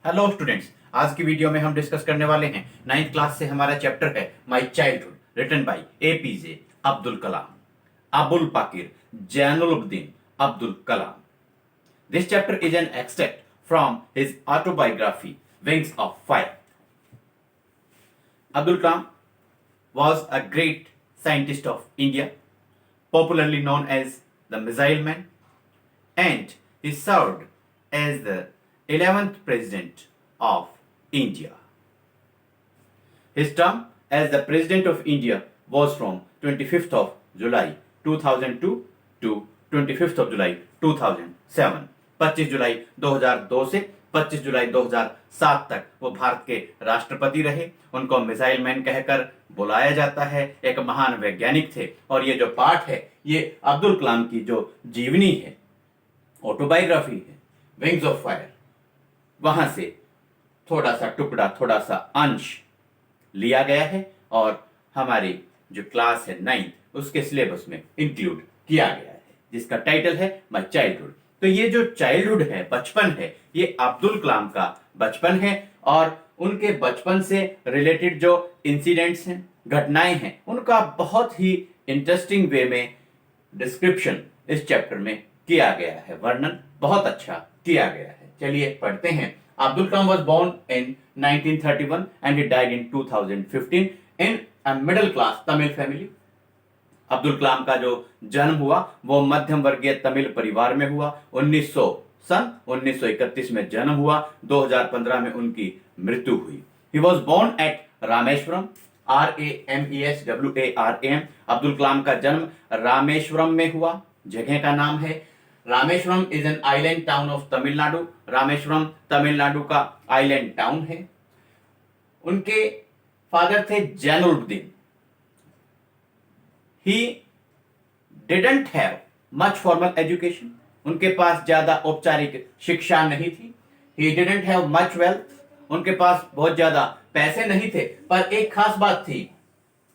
Hello students, आज की video में हम डिस्कस करने वाले हैं 9th क्लास से हमारा चैप्टर है my childhood, written by APJ Abdul Kalam, Avul Pakir Jainulabdeen Abdul Kalam. This chapter is an extract from his autobiography Wings of Fire. Abdul Kalam was a great scientist of India, popularly known as the Missile Man, and he served as the 11th President of India. His term as the President of India was from 25th of July 2002 to 25th of July 2007. 25 जुलाई 2002 से 25 जुलाई 2007 तक वो भारत के राष्ट्रपति रहे. उनको missile man कहकर बुलाया जाता है. एक महान वैज्ञानिक थे. और ये जो पाठ है ये अब्दुल कलाम की जो जीवनी है, ऑटोबायोग्राफी है, विंग्स ऑफ फायर, वहां से थोड़ा सा टुकड़ा, थोड़ा सा अंश लिया गया है और हमारी जो क्लास है 9th उसके सिलेबस में इंक्लूड किया गया है, जिसका टाइटल है माय चाइल्डहुड. तो ये जो चाइल्डहुड है, बचपन है, ये अब्दुल कलाम का बचपन है और उनके बचपन से रिलेटेड जो इंसिडेंट्स हैं, घटनाएं हैं, उनका बहुत ही इंटरेस्टिंग वे में डिस्क्रिप्शन इस चैप्टर में किया गया है. वर्णन बहुत अच्छा किया गया है. चलिए पढ़ते हैं. Abdul Kalam was born in 1931 and he died in 2015 in a middle class Tamil family. Abdul Kalam का जो जन्म हुआ वो मध्यम वर्गीय तमिल परिवार में हुआ. 1931 में जन्म हुआ. 2015 में उनकी मृत्यु हुई. He was born at Rameswaram, RAMESWARAM. Abdul Kalam का जन्म रामेश्वरम में हुआ. जगह का नाम है Rameswaram. Is an island town of Tamil Nadu. Rameswaram Tamil Nadu का आइलैंड टाउन है. उनके फादर थे Jainulabdeen. He didn't have much formal education. उनके पास ज्यादा औपचारिक शिक्षा नहीं थी. He didn't have much wealth. उनके पास बहुत ज्यादा पैसे नहीं थे. पर एक खास बात थी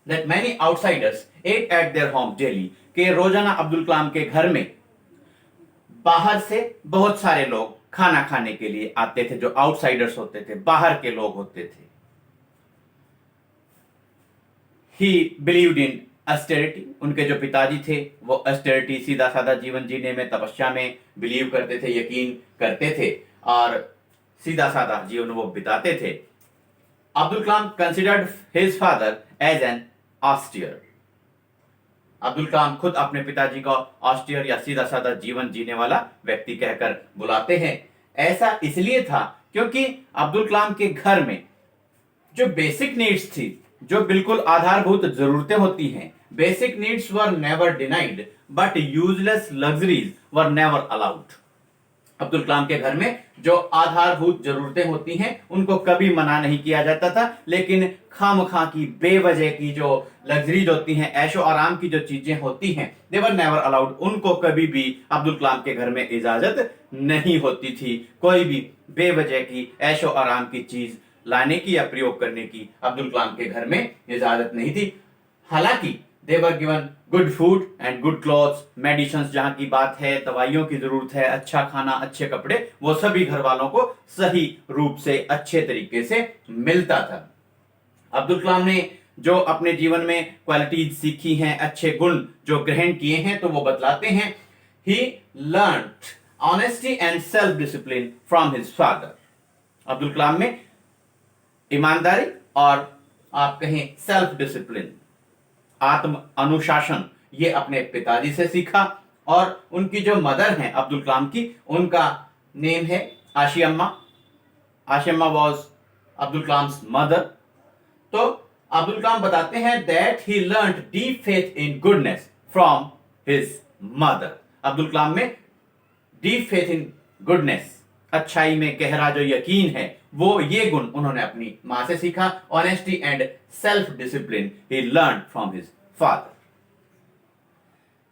that many outsiders ate at their home daily. कि रोजाना अब्दुल कलाम के घर में बाहर से बहुत सारे लोग खाना खाने के लिए आते थे. जो आउटसाइडर्स होते थे, बाहर के लोग होते थे. He believed in austerity. उनके जो पिताजी थे वो ऑस्टेरिटी, सीधा साधा जीवन जीने में, तपस्या में बिलीव करते थे, यकीन करते थे और सीधा साधा जीवन वो बिताते थे. Abdul Kalam considered his father as an austere. Abdul Kalam खुद अपने पिताजी को ऑस्टियर या सीधा साधा जीवन जीने वाला व्यक्ति कहकर बुलाते हैं. ऐसा इसलिए था क्योंकि अब्दुल कलाम के घर में जो बेसिक नीड्स थी, जो बिल्कुल आधारभूत जरूरतें होती हैं, basic needs were never denied but useless luxuries were never allowed. Abdul Kalam के घर में जो आधारभूत जरूरतें होती हैं उनको कभी मना नहीं किया जाता था, लेकिन खामखा की, बेवजह की जो लग्जरीज होती हैं, ऐशो आराम की जो चीजें होती हैं, दे वर नेवर अलाउड. उनको कभी भी अब्दुल कलाम के घर में इजाजत नहीं होती थी. कोई भी बेवजह की ऐशो आराम की चीज लाने की या प्रयोग करने की अब्दुल कलाम के घर में इजाजत नहीं थी. हालांकि they were given good food and good clothes, medicines जहां की बात है, दवाइयों की जरूरत है, अच्छा खाना, अच्छे कपड़े, वो सभी घर वालों को सही रूप से, अच्छे तरीके से मिलता था. अब्दुल कलाम ने जो अपने जीवन में क्वालिटीज सीखी हैं, अच्छे गुण जो ग्रहण किए हैं, तो वो बतलाते हैं. He learned honesty and self discipline from his father. Abdul Kalam में ईमानदारी और आप कहें सेल्फ डिसिप्लिन, आत्म अनुशासन, ये अपने पिताजी से सीखा. और उनकी जो मदर हैं अब्दुल कलाम की, उनका नेम है आशियम्मा. Ashiamma was Abdul Kalam's mother. तो अब्दुल कलाम बताते हैं that he learned deep faith in goodness from his mother. Abdul Kalam में डीप फेथ इन गुडनेस, अच्छाई में गहरा जो यकीन है, वो ये गुण उन्होंने अपनी मां से सीखा. Honesty and self discipline he learn from his father.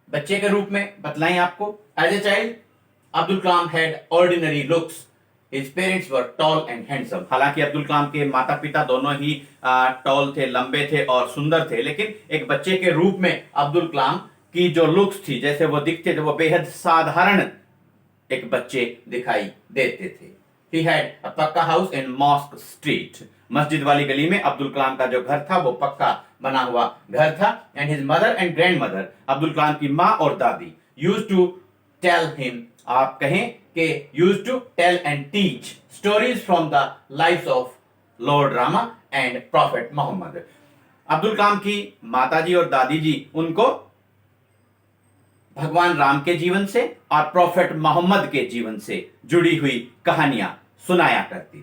बच्चे के रूप में बतलाएं आपको. As a child Abdul Kalam had ordinary looks. His parents were tall and handsome. हालांकि अब्दुल कलाम के माता पिता दोनों ही टॉल थे, लंबे थे और सुंदर थे, लेकिन एक बच्चे के रूप में अब्दुल कलाम की जो लुक्स थी, जैसे वो दिखते थे, वो बेहद साधारण एक बच्चे दिखाई देते थे. ही हैड अ पक्का हाउस इन मॉस्क स्ट्रीट। मस्जिद वाली गली में अब्दुल कलाम का जो घर था वो पक्का बना हुआ घर था। And his mother and grandmother, Abdul Kalam की माँ और दादी, यूज्ड टू टेल हिम, आप कहें कि used to tell and teach stories from the lives of Lord Rama and Prophet Mohammed. Abdul Kalam की माताजी और दादी जी उनको भगवान राम के जीवन से और प्रॉफेट मोहम्मद के जीवन से जुड़ी हुई कहानियां सुनाया करती थी।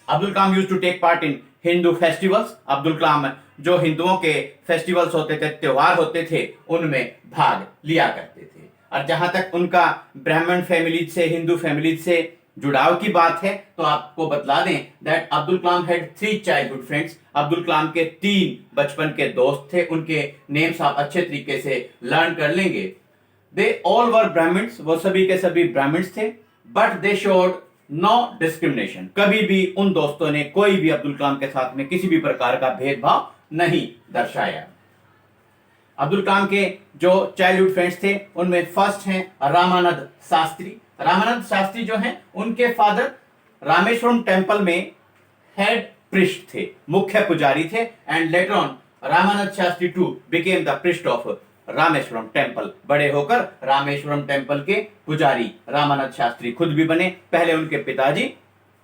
Abdul Kalam used to take part in Hindu festivals. Abdul Kalam जो हिंदुओं के फेस्टिवल्स होते थे, त्योहार होते थे, उनमें भाग लिया करते थे। और जहां तक उनका ब्राह्मण फैमिली से, हिंदू फैमिली से जुड़ाव की बात है, तो आपको बतला दें that Abdul Kalam had 3 childhood friends. Abdul Kalam के 3 बचपन के दोस्त थे। उनके नेम्स आप अच्छे तरीके से लर्न कर लेंगे। दे ऑल वर ब्राह्मण्स, वो सभी के सभी ब्राह्मण्स थे। But they showed no discrimination, कभी भी उन दोस्तों ने कोई भी अब्दुल कलाम के साथ में किसी भी प्रकार का भेदभाव नहीं दर्शाया। अब्दुल कलाम के जो चाइल्डहुड फ्रेंड्स थे उनमें फर्स्ट हैं रामानंद शास्त्री। रामानंद शास्त्री जो हैं उनके फादर रामेश्वरम टेम्पल में हेड प्रिस्ट थे, मुख्य पुजारी थे। And later on Ramanand Shastri to became the priest of Rameshwaram temple. बड़े होकर रामेश्वरम टेम्पल के पुजारी रामानंद शास्त्री खुद भी बने। पहले उनके पिताजी,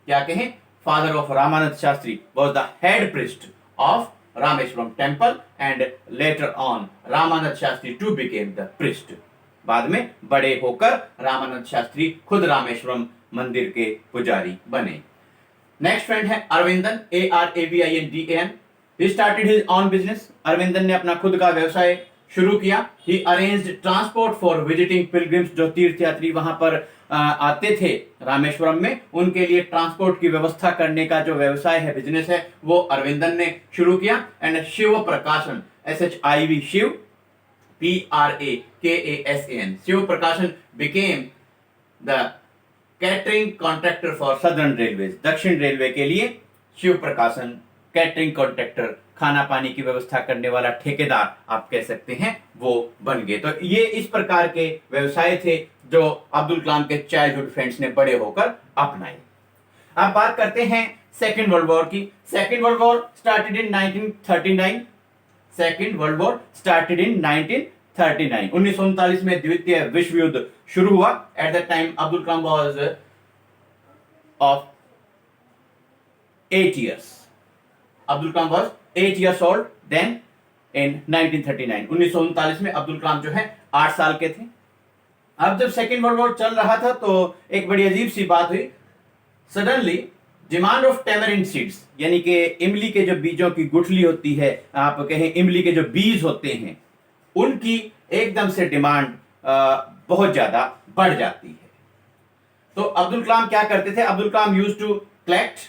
क्या कहें, father of Ramanand Shastri was the head priest of Rameshwaram temple and later on Ramanand Shastri to became the priest. बाद में बड़े होकर रामानंद शास्त्री खुद रामेश्वरम मंदिर के पुजारी बने। नेक्स्ट फ्रेंड है Aravindan, ARAVINDAN। He started his own business. Aravindan ने अपना खुद का व्यवसाय शुरू किया। He arranged transport for visiting pilgrims, जो तीर्थयात्री वहां पर आते थे रामेश्वरम में, उनके लिए ट्रांसपोर्ट की व्यवस्था करने का जो व्यवसाय है, बिजनेस है, वो अरविंदन ने शुरू किया। एंड शिव प्रकाशन, SHIV, शिव PRAKASAN, शिव प्रकाशन became the catering contractor for southern railways. दक्षिण रेलवे के लिए शिव प्रकाशन कैटरिंग कॉन्ट्रैक्टर, खाना पानी की व्यवस्था करने वाला ठेकेदार आप कह सकते हैं, वो बन गए। तो ये इस प्रकार के व्यवसाय थे जो अब्दुल कलाम के चाइल्डहुड फ्रेंड्स ने बड़े होकर अपनाए। अब बात करते हैं सेकेंड वर्ल्ड वॉर की। Second world war started in 1939। Second world war started in 1939। 1939 में द्वितीय विश्व युद्ध शुरू हुआ। Eight that time Abdul Kalam was of 8 years। Abdul Kalam was 8 years old then in 1939। 1939 में अब्दुल कलाम जो है 8 साल के थे। अब जब सेकेंड वर्ल्ड वॉर चल रहा था तो एक बड़ी अजीब सी बात हुई। Suddenly demand of tamarind seeds, यानी कि इमली के जो बीजों की गुठली होती है, आप कहें इमली के जो बीज होते हैं, उनकी एकदम से डिमांड बहुत ज्यादा बढ़ जाती है। तो अब्दुल कलाम क्या करते थे? Abdul Kalam used to collect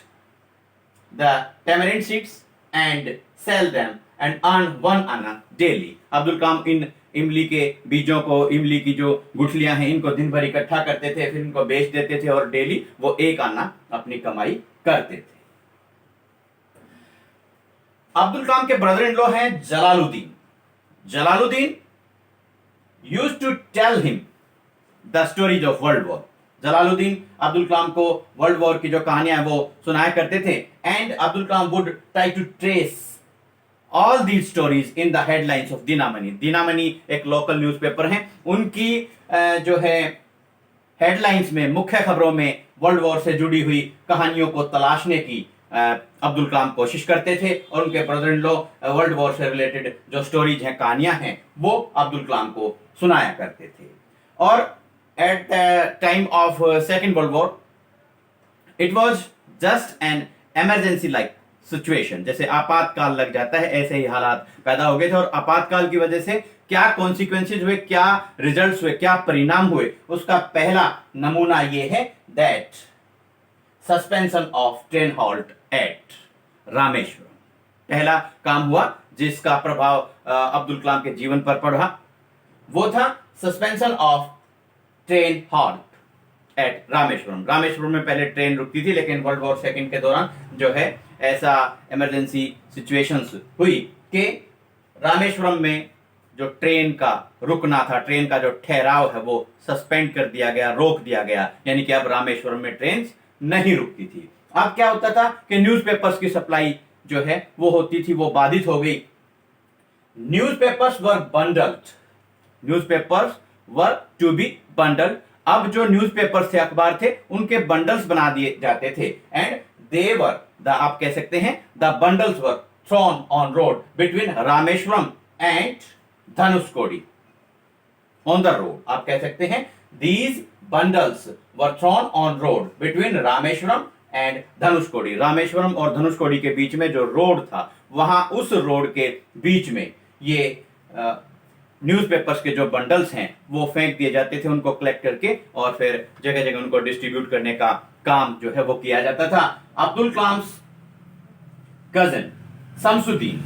the tamarind seeds and sell them and earn 1 anna daily। Abdul Kalam इन इमली के बीजों को, इमली की जो गुठलियां हैं, इनको दिन भर इकट्ठा करते थे, फिर इनको बेच देते थे और डेली वो 1 आना अपनी कमाई करते थे। अब्दुल कलाम के ब्रदर इन लॉ हैं Jalaluddin. Jalaluddin used to tell him the stories of world war. Jalaluddin Abdul Kalam को वर्ल्ड वॉर की जो कहानियां हैं वो सुनाया करते थे। And Abdul Kalam would try to trace all these stories in the headlines of Dinamani. Dinamani एक लोकल न्यूज़पेपर है, उनकी जो है हेडलाइंस में, मुख्य खबरों में वर्ल्ड वॉर से जुड़ी हुई कहानियों को तलाशने की अब्दुल कलाम कोशिश करते थे। और उनके brother in law world war से रिलेटेड जो स्टोरीज हैं, कहानियां हैं, वो अब्दुल कलाम को सुनाया करते थे। और at the time of Second World War, it was just an emergency like situation। जैसे आपातकाल लग जाता है, ऐसे ही हालात पैदा हो गए थे। और आपातकाल की वजह से क्या कॉन्सिक्वेंसेज हुए, क्या रिजल्ट्स हुए, क्या परिणाम हुए, उसका पहला नमूना ये है that suspension of train halt at Rameshwaram. पहला काम हुआ जिसका प्रभाव अब्दुल कलाम के जीवन पर पड़ा, वो था suspension of train halt at Rameshwaram. Rameshwaram में पहले ट्रेन रुकती थी, लेकिन वर्ल्ड वॉर सेकेंड के दौरान जो है ऐसा इमरजेंसी सिचुएशंस हुई कि रामेश्वरम में जो ट्रेन का रुकना था, ट्रेन का जो ठहराव है वो सस्पेंड कर दिया गया, रोक दिया गया, यानी कि अब रामेश्वरम में ट्रेन नहीं रुकती थी। अब क्या होता था कि न्यूज़पेपर्स की सप्लाई जो है वो होती थी, वो बाधित हो गई। Newspapers were bundled, newspapers were to be bundled. अब जो न्यूज़पेपर्स थे, अखबार थे, उनके बंडल्स बना दिए जाते थे। एंड दे वर द, आप कह सकते हैं, the bundles were thrown on road between Rameshwaram and Dhanushkodi, on the road, आप कह सकते हैं। These bundles were thrown on road between Rameshwaram and Dhanushkodi. Rameshwaram और धनुषकोडी के बीच में जो रोड था, वहां उस रोड के बीच में ये न्यूज़पेपर्स के जो बंडल्स हैं वो फेंक दिए जाते थे, उनको कलेक्ट करके, और फिर जगह जगह उनको डिस्ट्रीब्यूट करने का काम जो है वो किया जाता था। अब्दुल कलाम कजन शमसुद्दीन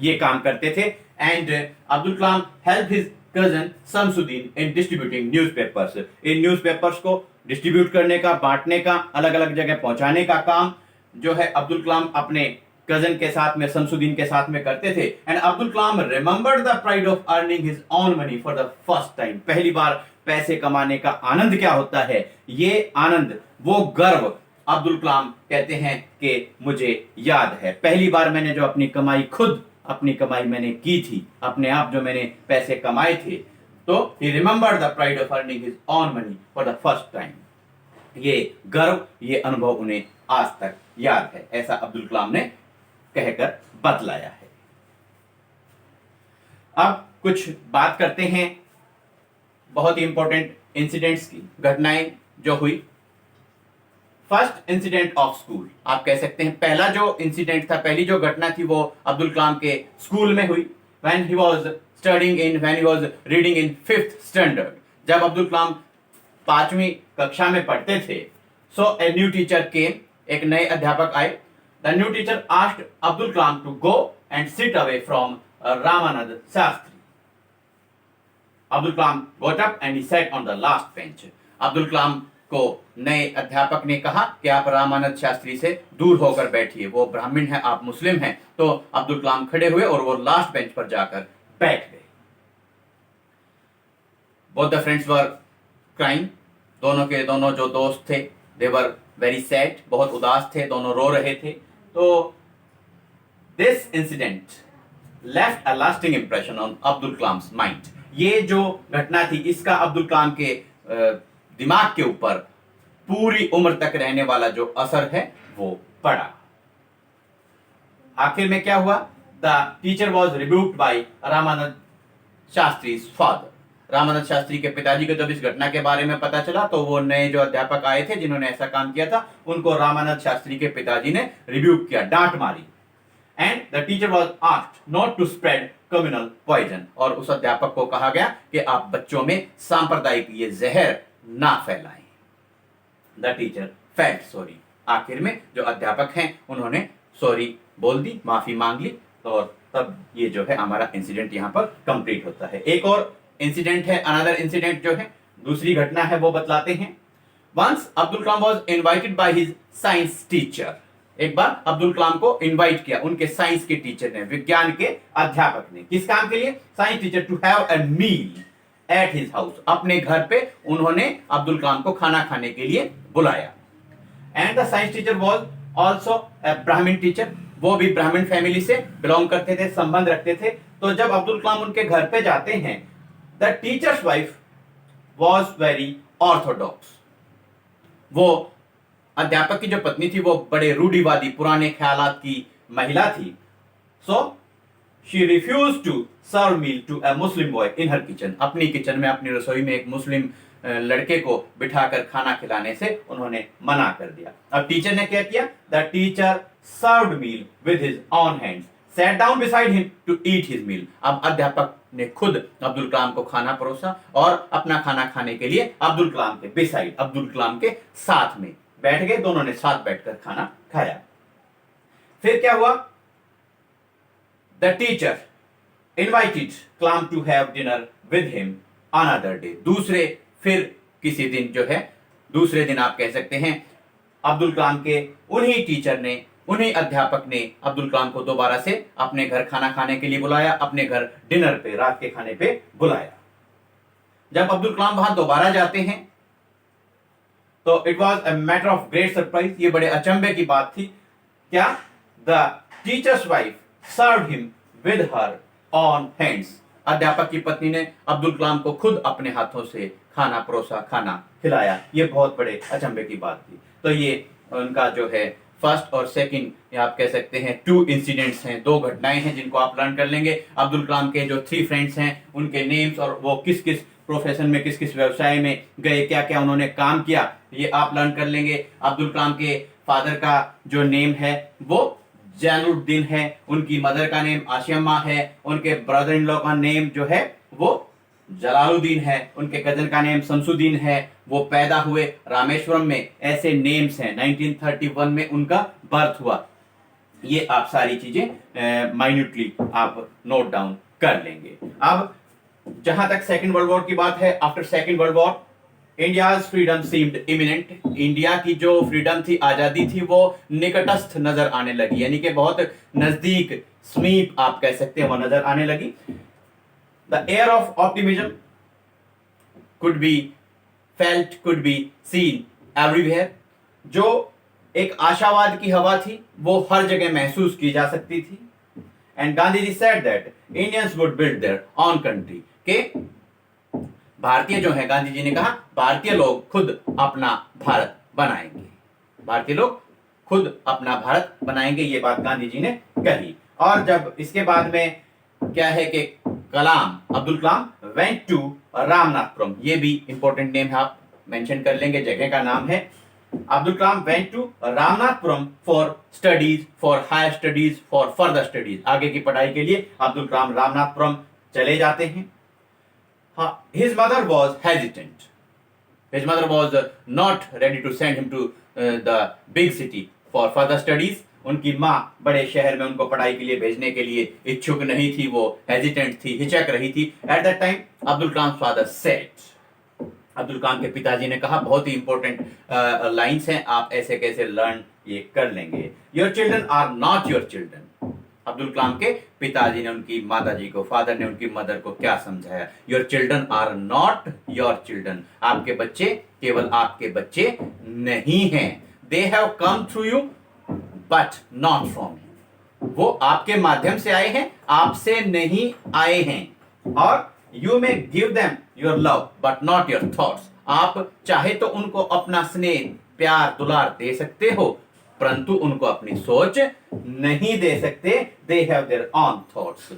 ये काम करते थे। And Abdul Kalam help his cousin Shamsuddin in distributing newspapers. In newspapers को डिस्ट्रीब्यूट करने का, बांटने का, अलग अलग जगह पहुंचाने का काम जो है अब्दुल कलाम अपने कजन के साथ में, शमसुद्दीन के साथ में करते थे। And Abdul Kalam remembered the pride of earning his own money for the first time. पहली बार पैसे कमाने का आनंद क्या होता है, ये आनंद, वो गर्व अब्दुल कलाम कहते हैं कि मुझे याद है, पहली बार मैंने जो अपनी कमाई, खुद अपनी कमाई मैंने की थी, अपने आप जो मैंने पैसे कमाए थे, तो ही remembered the pride of earning his own money for the first time. ये गर्व, ये अनुभव उन्हें आज तक याद है, ऐसा अब्दुल कलाम ने कहकर बतलाया है। अब कुछ बात करते हैं बहुत ही इंपॉर्टेंट इंसिडेंट्स की, घटनाएं जो हुई। फर्स्ट इंसिडेंट ऑफ स्कूल, आप कह सकते हैं पहला जो इंसिडेंट था, पहली जो घटना थी, वो अब्दुल कलाम के स्कूल में हुई। when he was reading in 5th standard, जब अब्दुल कलाम 5वीं कक्षा में पढ़ते थे, so a new teacher came, एक नए अध्यापक आए। The new teacher asked Abdul Kalam to go and sit away from Ramanand Shastri. Abdul Kalam got up and he sat on the last bench. Abdul Kalam को नए अध्यापक ने कहा कि आप रामानंद शास्त्री से दूर होकर बैठिए, वो ब्राह्मण है, आप मुस्लिम हैं। तो अब्दुल कलाम खड़े हुए और वो लास्ट बेंच पर जाकर बैठ गए। Both the friends were crying. दोनों के दोनों जो दोस्त थे, they were very sad, बहुत उदास थे, दोनों रो रहे थे। तो this incident left a lasting impression on Abdul Kalam's mind. ये जो घटना थी, इसका अब्दुल कलाम के दिमाग के ऊपर पूरी उम्र तक रहने वाला जो असर है वो पड़ा। आखिर में क्या हुआ? The teacher was rebuked by Ramanand Shastri's father. Ramanand Shastri के पिताजी को जब इस घटना के बारे में पता चला, तो वो नए जो अध्यापक आए थे जिन्होंने ऐसा काम किया था, उनको रामानंद शास्त्री के पिताजी ने रिब्यूक किया, डांट मारी। And the teacher was asked not to spread communal poison, और उस अध्यापक को कहा गया कि आप बच्चों में सांप्रदायिक ये जहर ना फैलाएं। The teacher felt sorry. आखिर में जो अध्यापक हैं उन्होंने सॉरी बोल दी, माफी मांग ली, और तब ये जो है हमारा इंसिडेंट यहाँ पर कंप्लीट होता है। एक और इंसिडेंट है, अनदर इंसिडेंट जो है, दूसरी घटना है, वो बतलाते हैं। Once Abdul Kalam was invited by his science teacher. एक बार अब्दुल कलाम को इनवाइट किया उनके साइंस के टीचर ने, विज्ञान के अध्यापक ने। किस काम के लिए? Science teacher, to have a meal at his house. अपने घर पे उन्होंने अब्दुल कलाम को खाना खाने के लिए बुलाया। And the science teacher was also a ब्राह्मण टीचर, वो भी ब्राह्मण फैमिली से बिलोंग करते थे, संबंध रखते थे। तो जब अब्दुल कलाम उनके घर पे जाते हैं, the teacher's wife was very Orthodox. वो अध्यापक की जो पत्नी थी वो बड़े रूढ़िवादी, पुराने ख्यालात की महिला थी। So she refuse to serve meal to a Muslim boy in her kitchen. अपनी किचन में, अपनी रसोई में एक मुस्लिम लड़के को बिठाकर खाना खिलाने से उन्होंने मना कर दिया। अब टीचर ने क्या किया? The teacher served meal with his own hands, sat down beside him to eat his meal. अब अध्यापक ने खुद अब्दुल कलाम को खाना परोसा और अपना खाना खाने के लिए अब्दुल कलाम के बिसाइड, अब्दुल कलाम के साथ में बैठ गए। दोनों ने साथ बैठकर खाना खाया। फिर क्या हुआ? The teacher invited Kalam to have dinner with him another day. दूसरे फिर किसी दिन जो है, दूसरे दिन आप कह सकते हैं, अब्दुल कलाम के उन्हीं टीचर ने उन्हीं अध्यापक ने अब्दुल कलाम को दोबारा से अपने घर खाना खाने के लिए बुलाया, अपने घर डिनर पे, रात के खाने पे बुलाया। जब अब्दुल कलाम वहां दोबारा जाते हैं तो it was a matter of great surprise, ये बड़े अचंभे की बात थी। क्या? The teacher's wife serve him with her own hands, अध्यापक की पत्नी ने अब्दुल कलाम को खुद अपने हाथों से खाना परोसा, खाना खिलाया। ये बहुत बड़े अचंभे की बात थी। तो ये उनका जो है फर्स्ट और सेकंड, आप कह सकते हैं 2 इंसिडेंट्स हैं, 2 घटनाएं हैं जिनको आप लर्न कर लेंगे। अब्दुल कलाम के जो 3 फ्रेंड्स हैं उनके नेम्स और वो किस किस प्रोफेशन में, किस किस व्यवसाय में गए, क्या क्या उन्होंने काम किया, ये आप लर्न कर लेंगे। अब्दुल कलाम के फादर का जो नेम है वो जैनुद्दीन है, उनकी मदर का नेम आशिमा है, उनके ब्रदर इन लॉ का नेम जो है वो जलालुद्दीन है, उनके कजन का नेम शमसुद्दीन है, वो पैदा हुए रामेश्वरम में। ऐसे नेम्स हैं। 1931 में उनका बर्थ हुआ। ये आप सारी चीजें माइन्यूटली आप नोट डाउन कर लेंगे। अब जहां तक सेकेंड वर्ल्ड वॉर की बात है, after second world war India's freedom seemed imminent, India की जो फ्रीडम थी, आजादी थी, वो निकटस्थ नजर आने लगी, यानी कि बहुत नजदीक, समीप आप कह सकते हैं, वो नजर आने लगी। The air of optimism could be felt, could be seen everywhere, जो एक आशावाद की हवा थी वो हर जगह महसूस की जा सकती थी। And Gandhi ji said that Indians would build their own country, के भारतीय जो है, गांधी जी ने कहा भारतीय लोग खुद अपना भारत बनाएंगे, भारतीय लोग खुद अपना भारत बनाएंगे, ये बात गांधी जी ने कही। और जब इसके बाद में क्या है कि कलाम, अब्दुल कलाम वेंट टू रामनाथपुरम, ये भी इंपॉर्टेंट नेम है, आप मेंशन कर लेंगे, जगह का नाम है। Abdul Kalam went to Ramanathapuram for studies, for higher studies, for further studies, आगे की पढ़ाई के लिए अब्दुल कलाम रामनाथपुरम चले जाते हैं। His mother was hesitant. His mother was not ready to send him to the big city for further studies. उनकी माँ बड़े शहर में उनको पढ़ाई के लिए भेजने के लिए इच्छुक नहीं थी, वो हेजिटेंट थी, हिचक रही थी। At that time Abdul Kalam father said, Abdul Kalam के पिताजी ने कहा, बहुत ही इंपॉर्टेंट लाइंस हैं, आप ऐसे कैसे लर्न ये कर लेंगे। Your children are not your children. Abdul Kalam के पिताजी ने उनकी माताजी को, फादर ने उनकी मदर को क्या समझाया? Your children are not your children, आपके बच्चे केवल आपके बच्चे नहीं हैं। They have come through you but not from you, वो आपके माध्यम से आए हैं, आपसे नहीं आए हैं। और you may give them your love but not your thoughts, आप चाहे तो उनको अपना स्नेह, प्यार, दुलार दे सकते हो, परंतु उनको अपनी सोच नहीं दे सकते। They have their own thoughts,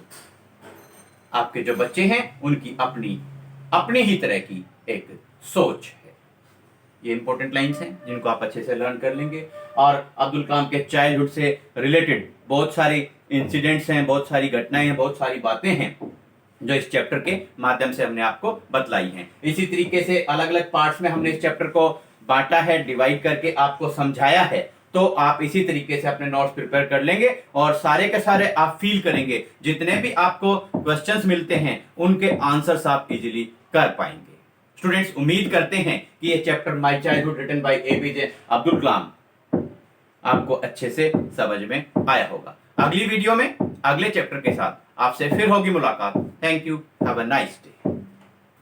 आपके जो बच्चे हैं उनकी अपनी ही तरह की एक सोच है। ये इंपॉर्टेंट लाइंस हैं जिनको आप अच्छे से लर्न कर लेंगे। और अब्दुल कलाम के चाइल्डहुड से रिलेटेड बहुत सारे इंसिडेंट्स हैं, बहुत सारी घटनाएं हैं, बहुत सारी बातें हैं जो इस चैप्टर के माध्यम से हमने आपको बतलाई हैं। इसी तरीके से अलग अलग पार्ट्स में हमने इस चैप्टर को बांटा है, डिवाइड करके आपको समझाया है। तो आप इसी तरीके से अपने नोट्स प्रिपेयर कर लेंगे और सारे के सारे आप फील करेंगे, जितने भी आपको क्वेश्चंस मिलते हैं उनके आंसर्स आप इजीली कर पाएंगे। स्टूडेंट्स, उम्मीद करते हैं कि ये chapter my childhood written by APJ Abdul Kalam आपको अच्छे से समझ में आया होगा। अगली वीडियो में अगले चैप्टर के साथ आपसे फिर होगी मुलाकात। Thank you, have a nice day.